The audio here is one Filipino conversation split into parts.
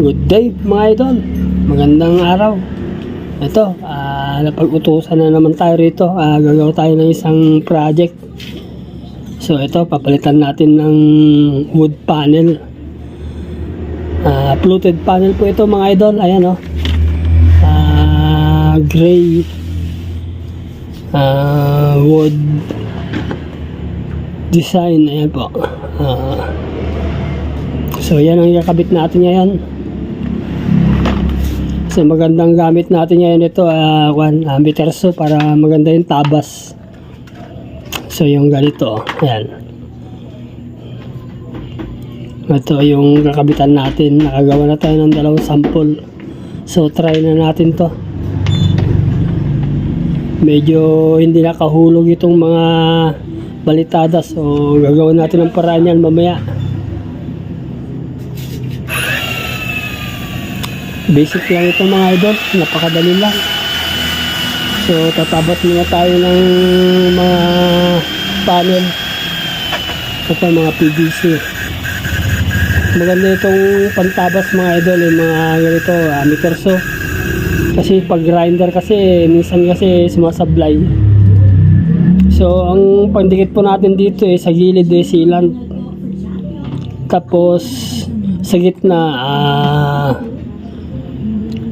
Good day mga idol, magandang araw. Ito, napag-utusan na naman tayo rito. Gagawa tayo ng isang project. So ito, papalitan natin ng wood panel. Fluted panel po ito mga idol. Ayan o, gray wood design. Ayan po. So yan ang ikakabit natin ngayon. So magandang gamit natin ngayon ito, meter so para maganda yung tabas. So yung ganito, ayan. Ito yung kakabitan natin. Nakagawa na tayo ng dalawang sample. So try na natin to. Medyo hindi nakahulog itong mga balitadas. So gagawin natin ang paraan yan mamaya. Basic lang ito mga idol, napakadali lang. So tatabat muna tayo ng mga panel. Ito mga PVC. Maganda itong pantabas mga idol, yung mga ganito, meter so. Kasi pag grinder kasi, minsan kasi sumasablay. So ang pandikit po natin dito sa gilid sealant. Tapos sa gitna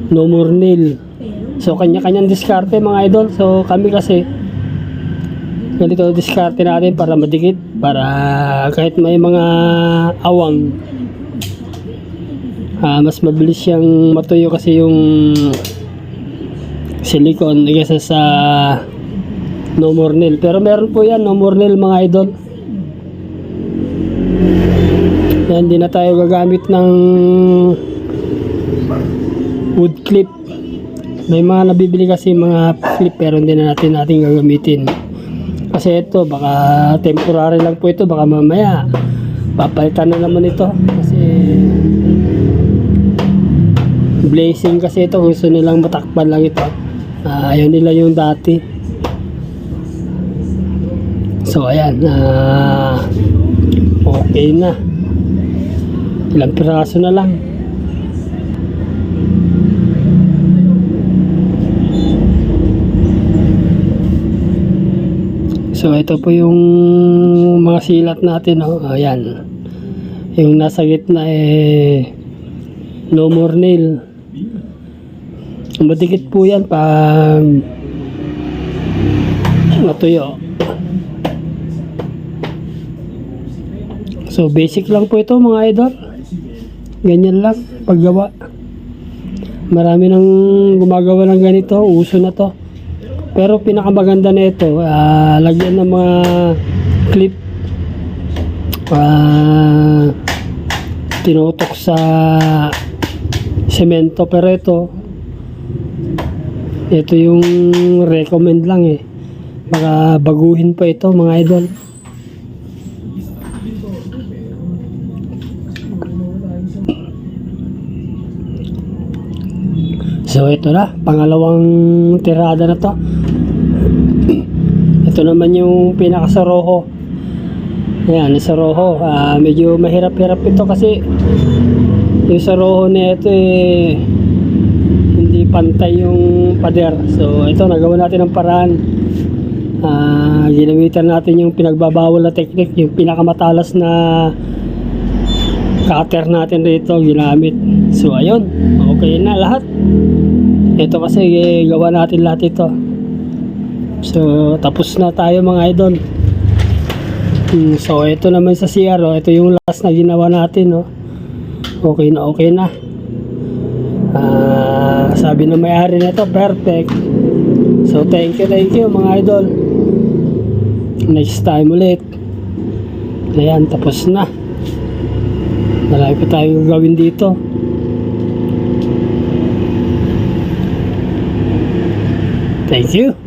no more nail. So kanya-kanyang diskarte mga idol. So kami kasi ganito diskarte natin para madikit, para kahit may mga awang mas mabilis siyang matuyo kasi yung silicone kaysa sa no more nail. Pero meron po yan no more nail mga idol. Yan, hindi na tayo gagamit ng wood clip. May mga nabibili kasi mga clip pero hindi na natin gagamitin. Kasi ito baka temporary lang po ito, baka mamaya papalitan na naman ito. Kasi blazing kasi ito, gusto nilang matakpan lang ito. Ayaw nila yung dati. So ayan, okay na. Ilang piraso na lang. So ito po yung mga silat natin, ayan. Yung nasa gitna no more nail. Madikit po yan pag natuyo. So basic lang po ito mga idol. Ganyan lang paggawa. Marami nang gumagawa ng ganito, uso na to. Pero pinakamaganda na ito, lagyan ng mga clip, tinutok sa semento. Pero ito yung recommend lang baka baguhin pa ito mga idol. So ito na, pangalawang tirada na to. Ito naman yung pinaka sa roho. Ayan, sa roho. Medyo mahirap-hirap ito kasi yung sa roho na ito hindi pantay yung pader. So ito, nagawa natin ng paraan. Ginamitan natin yung pinagbabawal na technique, yung pinakamatalas na cutter natin dito ginamit. So ayun, okay na lahat. Ito kasi gawa natin lahat ito. So tapos na tayo mga idol. So ito naman sa CR, ito yung last na ginawa natin. Okay na. Sabi ng may-ari nito, perfect. So thank you mga idol. Next time ulit. Ayan, tapos na. Marami pa tayong gagawin dito. Thank you.